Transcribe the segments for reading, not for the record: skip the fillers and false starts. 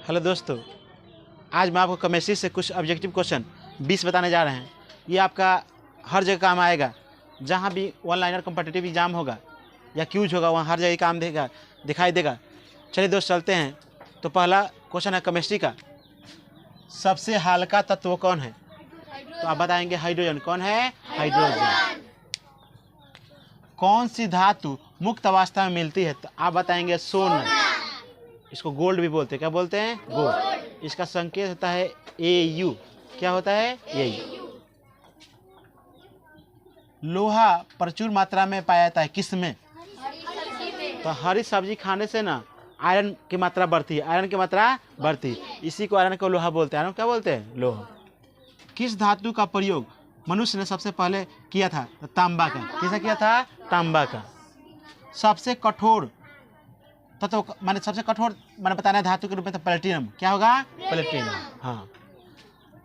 Hello दोस्तों, आज मैं आपको केमिस्ट्री से कुछ ऑब्जेक्टिव क्वेश्चन 20 बताने जा रहे हैं। ये आपका हर जगह काम आएगा। जहाँ भी वन लाइनर कॉम्पिटिटिव एग्जाम होगा या क्यूज होगा वहाँ हर जगह काम देगा दिखाई देगा। चलिए दोस्त चलते हैं। तो पहला क्वेश्चन है केमिस्ट्री का, सबसे हल्का तत्व कौन है? तो आप बताएंगे हाइड्रोजन। कौन है? हाइड्रोजन। कौन सी धातु मुक्त अवस्था में मिलती है? तो आप बताएंगे सोना। इसको गोल्ड भी बोलते हैं। क्या बोलते हैं? गोल्ड। इसका संकेत होता है AU। क्या होता है? AU। लोहा प्रचुर मात्रा में पाया जाता है किस में? तो हरी सब्जी खाने से ना आयरन की मात्रा बढ़ती है। आयरन की मात्रा बढ़ती है, इसी को आयरन को लोहा बोलते हैं। आयरन क्या बोलते हैं? लोहा। किस धातु का प्रयोग मनुष्य ने सबसे पहले किया था? तो तांबा का। किसने किया था? तांबा का। सबसे कठोर तत्व माने सबसे कठोर मैंने बताना है धातु के रूप में तो प्लेटिनम। क्या होगा? प्लेटिनम। हाँ।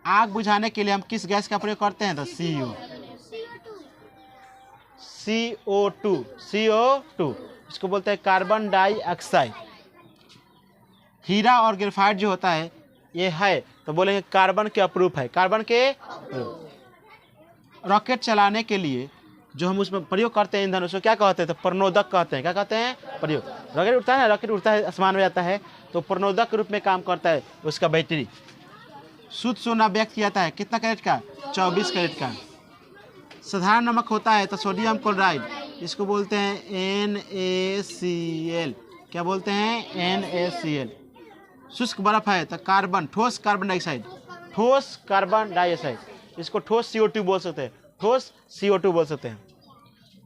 आग बुझाने के लिए हम किस गैस का प्रयोग करते हैं? तो CO2। इसको बोलते हैं कार्बन डाइऑक्साइड। हीरा और ग्रेफाइट जो होता है ये है तो बोलेंगे कार्बन के अपरूप है। कार्बन के रॉकेट चलाने के लिए जो हम उसमें प्रयोग करते हैं ईंधन, उसको क्या कहते हैं? तो प्रणोदक कहते हैं। क्या कहते हैं? प्रयोग। रॉकेट उड़ता है ना, रॉकेट उड़ता है आसमान में जाता है तो प्रणोदक के रूप में काम करता है उसका बैटरी। शुद्ध सोना व्यक्त किया जाता है कितना कैरेट का? 24 कैरेट का। साधारण नमक होता है तो सोडियम क्लोराइड, इसको बोलते हैं NaCl। क्या बोलते हैं? NaCl। शुष्क बर्फ है तो कार्बन, ठोस कार्बन डाइऑक्साइड। ठोस कार्बन डाइऑक्साइड, इसको ठोस CO2 बोल सकते हैं। ठोस CO2 बोल सकते हैं।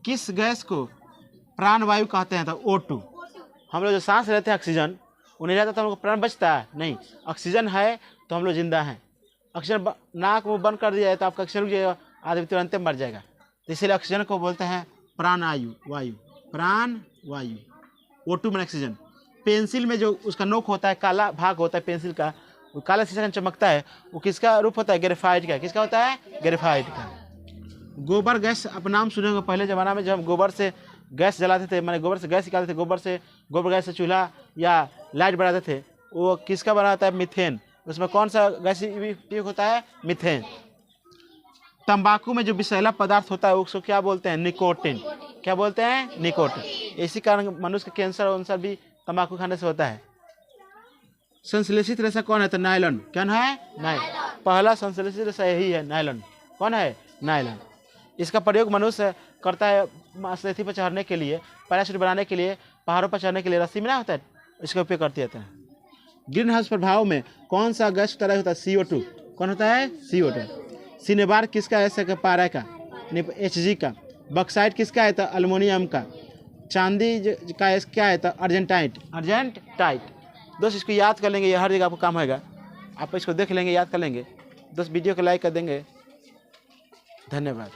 किस गैस को प्राणवायु कहते हैं? तो O2। हम लोग जो सांस लेते हैं ऑक्सीजन, वो नहीं रहता तो हम लोग प्राण बचता है? नहीं। ऑक्सीजन है तो हम लोग जिंदा हैं। ऑक्सीजन नाक मुंह बंद कर दिया जाए तो आपका ऑक्सीजन रुक जाएगा, आदमी तुरंत मर जाएगा। तो इसलिए ऑक्सीजन को बोलते हैं प्राणवायु। प्राणवायु। O2 में ऑक्सीजन। पेंसिल में जो उसका नोक होता है, काला भाग होता है पेंसिल का, वो काला शीशा चमकता है, वो किसका रूप होता है? ग्रेफाइट का। किसका होता है? ग्रेफाइट का। गोबर गैस आप नाम सुने होंगे। पहले ज़माना में जब हम गोबर से गैस जलाते थे, मैंने गोबर से गैस निकालते थे, गोबर गैस से चूल्हा या लाइट बनाते थे, वो किसका बना होता है? मीथेन। उसमें कौन सा गैस उपयोग होता है? मीथेन। तंबाकू में जो विषैला पदार्थ होता है उसको क्या बोलते हैं? निकोटिन। क्या बोलते हैं? निकोटिन। इसी कारण मनुष्य का कैंसर भी तंबाकू खाने से होता है। संश्लेषित रेशा कौन है? तो नायलॉन। क्या है? नायलॉन। पहला संश्लेषित रेशा यही है, नायलॉन। कौन है? नायलॉन। इसका प्रयोग मनुष्य करता है मछली पर चढ़ने के लिए, पैराशूट बनाने के लिए, पहाड़ों पर चढ़ने के लिए, रस्सी में ना होता है, इसका उपयोग करते रहते हैं। ग्रीन हाउस प्रभाव में कौन सा गैस तरह होता है? CO2। कौन होता है? CO2। सिनेबार किसका है? पारा का, Hg का। बक्साइट किसका है? तो अल्मोनियम का। चांदी का क्या है? तो अर्जेंटाइट। दोस्त इसको याद कर लेंगे, ये हर जगह आपको काम होगा। आप इसको देख लेंगे, याद कर लेंगे। दोस्त वीडियो को लाइक कर देंगे। धन्यवाद।